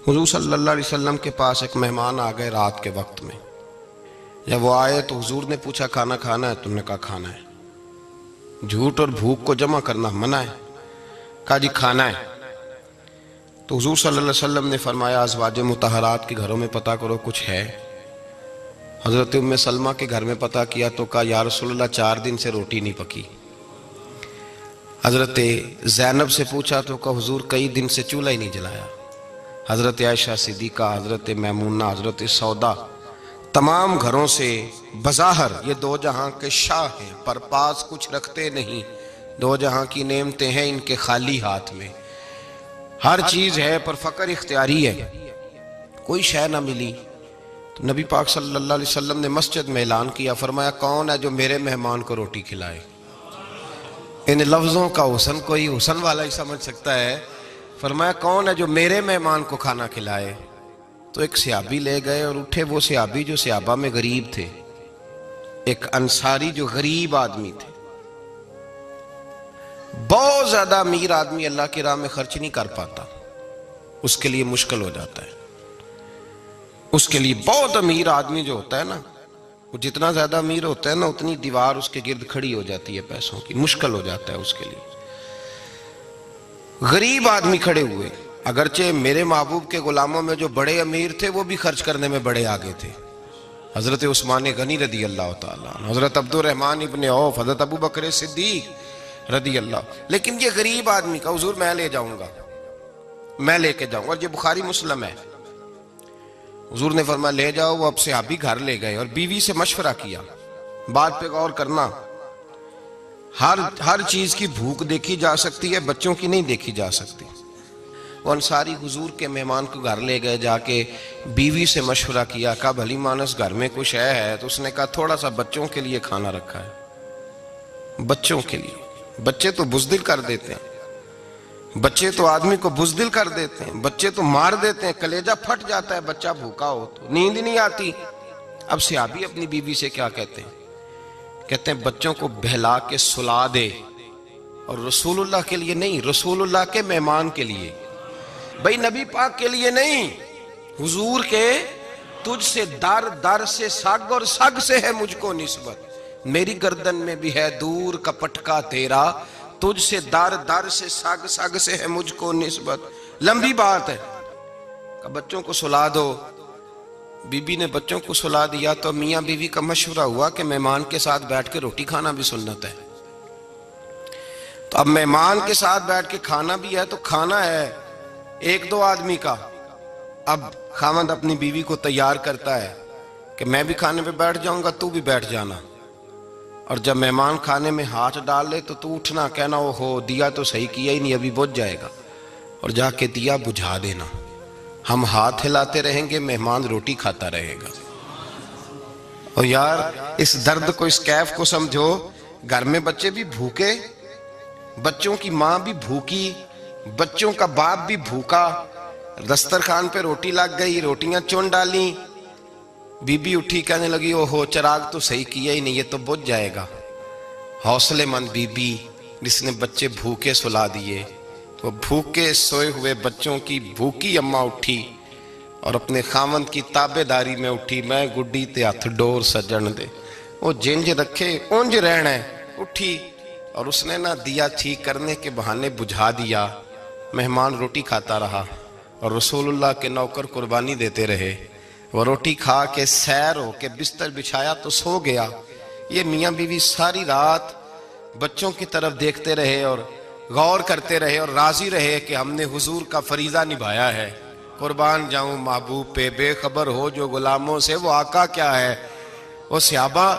حضور صلی اللہ علیہ وسلم کے پاس ایک مہمان آ گئے رات کے وقت میں. جب وہ آئے تو حضور نے پوچھا کھانا کھانا ہے؟ تم نے کہا کھانا ہے. جھوٹ اور بھوک کو جمع کرنا منع ہے. کہا جی کھانا ہے. تو حضور صلی اللہ علیہ وسلم نے فرمایا ازواج مطہرات کے گھروں میں پتہ کرو کچھ ہے. حضرت ام سلمہ کے گھر میں پتہ کیا تو کہا یا رسول اللہ 4 دن سے روٹی نہیں پکی. حضرت زینب سے پوچھا تو کہا حضور کئی دن سے چولہا ہی نہیں جلایا. حضرت عائشہ صدیقہ، حضرت میمونہ، حضرت سودا، تمام گھروں سے بظاہر یہ 2 جہاں کے شاہ ہیں، پر پاس کچھ رکھتے نہیں. 2 جہاں کی نعمتیں ہیں ان کے خالی ہاتھ میں. ہر چیز ہے پر فقر اختیاری ہے. کوئی شے نہ ملی تو نبی پاک صلی اللہ علیہ وسلم نے مسجد میں اعلان کیا، فرمایا کون ہے جو میرے مہمان کو روٹی کھلائے؟ ان لفظوں کا حسن کوئی حسن والا ہی سمجھ سکتا ہے. فرمایا کون ہے جو میرے مہمان کو کھانا کھلائے؟ تو ایک صحابی لے گئے اور اٹھے وہ صحابی جو صحابہ میں غریب تھے، ایک انصاری جو غریب آدمی تھے. بہت زیادہ امیر آدمی اللہ کی راہ میں خرچ نہیں کر پاتا، اس کے لیے مشکل ہو جاتا ہے. اس کے لیے بہت امیر آدمی جو ہوتا ہے نا، وہ جتنا زیادہ امیر ہوتا ہے نا اتنی دیوار اس کے گرد کھڑی ہو جاتی ہے پیسوں کی، مشکل ہو جاتا ہے اس کے لیے. غریب آدمی کھڑے ہوئے. اگرچہ میرے محبوب کے غلاموں میں جو بڑے امیر تھے وہ بھی خرچ کرنے میں بڑے آگے تھے. حضرت عثمان غنی رضی اللہ تعالیٰ عنہ، حضرت عبد الرحمن ابن عوف، حضرت ابو بکر صدیق رضی اللہ. لیکن یہ غریب آدمی کا حضور میں لے جاؤں گا، میں لے کے جاؤں گا. اور یہ بخاری مسلم ہے. حضور نے فرمایا لے جاؤ. وہ اب صحابی گھر لے گئے اور بیوی سے مشورہ کیا. بات پہ غور کرنا، ہر چیز کی بھوک دیکھی جا سکتی ہے، بچوں کی نہیں دیکھی جا سکتی. وہ انصاری حضور کے مہمان کو گھر لے گئے، جا کے بیوی سے مشورہ کیا. کہا بھلی مانس گھر میں کچھ ہے؟ تو اس نے کہا تھوڑا سا بچوں کے لیے کھانا رکھا ہے. بچوں کے لیے. بچے تو بزدل کر دیتے ہیں، بچے تو آدمی کو بزدل کر دیتے ہیں، بچے تو مار دیتے ہیں، کلیجہ پھٹ جاتا ہے بچہ بھوکا ہو تو، نیند نہیں آتی. اب صحابی اپنی بیوی سے کیا کہتے ہیں؟ کہتے ہیں بچوں کو بہلا کے سلا دے، اور رسول اللہ کے لیے نہیں، رسول اللہ کے مہمان کے لیے. بھئی نبی پاک کے لیے نہیں، حضور کے. تجھ سے در در سے سگ اور سگ سے ہے مجھ کو نسبت، میری گردن میں بھی ہے دور کا پٹکا تیرا. تجھ سے در در سے سگ سگ سے ہے مجھ کو نسبت. لمبی بات ہے. کہ بچوں کو سلا دو. بی بی نے بچوں کو سلا دیا تو میاں بیوی کا مشورہ ہوا کہ مہمان کے ساتھ بیٹھ کے روٹی کھانا بھی سنت ہے. تو اب مہمان کے ساتھ بیٹھ کے کھانا بھی ہے تو کھانا ہے 1-2 آدمی کا. اب خاوند اپنی بیوی کو تیار کرتا ہے کہ میں بھی کھانے پہ بیٹھ جاؤں گا، تو بھی بیٹھ جانا. اور جب مہمان کھانے میں ہاتھ ڈال لے تو اٹھنا، کہنا او ہو دیا تو صحیح کیا ہی نہیں، ابھی بجھ جائے گا. اور جا کے دیا بجھا دینا. ہم ہاتھ ہلاتے رہیں گے، مہمان روٹی کھاتا رہے گا. اور یار اس درد کو، اس کیف کو سمجھو. گھر میں بچے بھی بھوکے، بچوں کی ماں بھی بھوکی، بچوں کا باپ بھی بھوکا. دسترخوان پہ روٹی لگ گئی، روٹیاں چن ڈالی. بی بی اٹھی کہنے لگی او ہو چراغ تو صحیح کیا ہی نہیں، یہ تو بجھ جائے گا. حوصلے مند بی بی جس نے بچے بھوکے سلا دیے. وہ بھوکے سوئے ہوئے بچوں کی بھوکی اماں اٹھی اور اپنے خاوند کی تابع داری میں اٹھی. میں گڈی تے ہتھ ڈور سجن دے، وہ جنج رکھے اونج رہنا ہے. اٹھی اور اس نے نہ دیا ٹھیک کرنے کے بہانے بجھا دیا. مہمان روٹی کھاتا رہا اور رسول اللہ کے نوکر قربانی دیتے رہے. وہ روٹی کھا کے سیر ہو کے بستر بچھایا تو سو گیا. یہ میاں بیوی ساری رات بچوں کی طرف دیکھتے رہے اور غور کرتے رہے اور راضی رہے کہ ہم نے حضور کا فریضہ نبھایا ہے. قربان جاؤں محبوب پہ، بے خبر ہو جو غلاموں سے وہ آقا کیا ہے. وہ صحابہ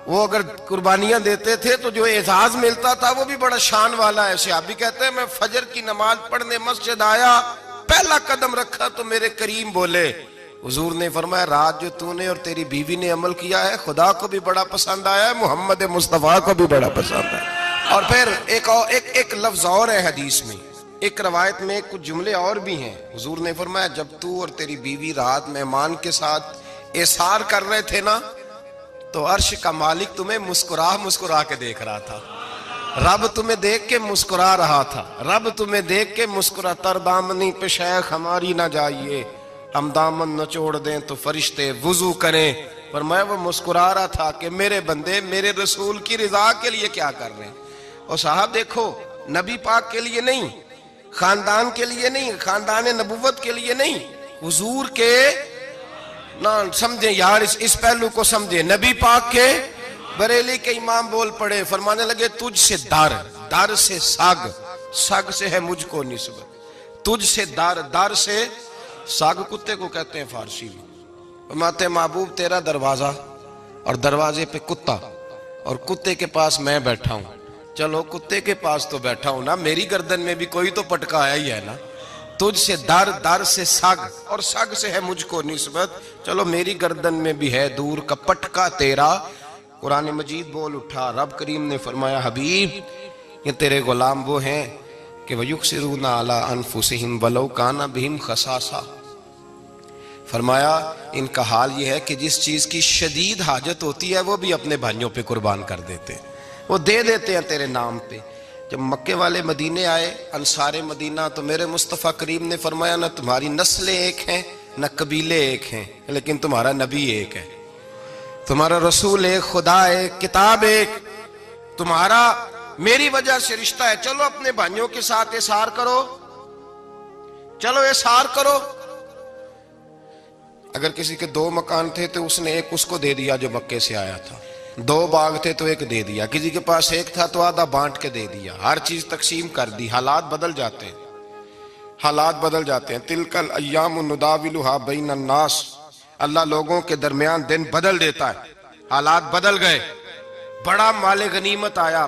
وہ اگر قربانیاں دیتے تھے تو جو اعزاز ملتا تھا وہ بھی بڑا شان والا ہے. صحابی کہتے ہیں میں فجر کی نماز پڑھنے مسجد آیا، پہلا قدم رکھا تو میرے کریم بولے. حضور نے فرمایا رات جو تو نے اور تیری بیوی نے عمل کیا ہے خدا کو بھی بڑا پسند آیا ہے، محمد مصطفیٰ کو بھی بڑا پسند ہے. اور پھر ایک لفظ اور ہے حدیث میں، ایک روایت میں کچھ جملے اور بھی ہیں. حضور نے فرمایا جب تو اور تیری بیوی رات مہمان کے ساتھ ایثار کر رہے تھے نا تو عرش کا مالک تمہیں مسکرا مسکرا کے دیکھ رہا تھا. رب تمہیں دیکھ کے مسکرا رہا تھا، رب تمہیں دیکھ کے مسکرا، تر دامنی پہ شیخ ہماری نہ جائیے، ہم دامن نہ چھوڑ دیں تو فرشتے وضو کریں۔ پر میں وہ مسکرا رہا تھا کہ میرے بندے میرے رسول کی رضا کے لیے کیا کر رہے ہیں۔ اور صاحب دیکھو، نبی پاک کے لیے نہیں، خاندان کے لیے نہیں، خاندان نبوت کے لیے نہیں، حضور کے نہ سمجھیں یار، اس پہلو کو سمجھیں، نبی پاک کے بریلی کے امام بول پڑے، فرمانے لگے تجھ سے در سے سگ سے ہے مجھ کو نسبت، تجھ سے در سے سگ کتے کو کہتے ہیں فارسی میں۔ فرماتے محبوب تیرا دروازہ اور دروازے پہ کتا اور کتے کے پاس میں بیٹھا ہوں، چلو کتے کے پاس تو بیٹھا ہوں نا، میری گردن میں بھی کوئی تو پٹکا آیا ہی ہے نا، تجھ سے در سے سگ اور سگ سے ہے مجھ کو نسبت، چلو میری گردن میں بھی ہے دور کا پٹکا تیرا۔ قرآن مجید بول اٹھا، رب کریم نے فرمایا حبیب یہ تیرے غلام وہ ہیں کہ وَيُقْصِرُونَ عَلَىٰ أَنفُسِهِمْ وَلَوْ كَانَ بِهِمْ خَصَاصَةٌ، فرمایا ان کا حال یہ ہے کہ جس چیز کی شدید حاجت ہوتی ہے وہ بھی اپنے بھائیوں پہ قربان کر دیتے ہیں، وہ دے دیتے ہیں تیرے نام پہ۔ جب مکے والے مدینے آئے انصار مدینہ تو میرے مصطفیٰ کریم نے فرمایا نہ تمہاری نسلیں ایک ہیں نہ قبیلے ایک ہیں، لیکن تمہارا نبی ایک ہے، تمہارا رسول ایک، خدا ایک، کتاب ایک، تمہارا میری وجہ سے رشتہ ہے، چلو اپنے بھائیوں کے ساتھ احسار کرو، چلو احسار کرو۔ اگر کسی کے 2 مکان تھے تو اس نے ایک اس کو دے دیا جو مکے سے آیا تھا، 2 باغ تھے تو ایک دے دیا، کسی کے پاس ایک تھا تو آدھا بانٹ کے دے دیا، ہر چیز تقسیم کر دی۔ حالات بدل جاتے ہیں، حالات بدل جاتے ہیں، تلک الایام نداولھا بین الناس، اللہ لوگوں کے درمیان دن بدل دیتا ہے، حالات بدل گئے، بڑا مال غنیمت آیا۔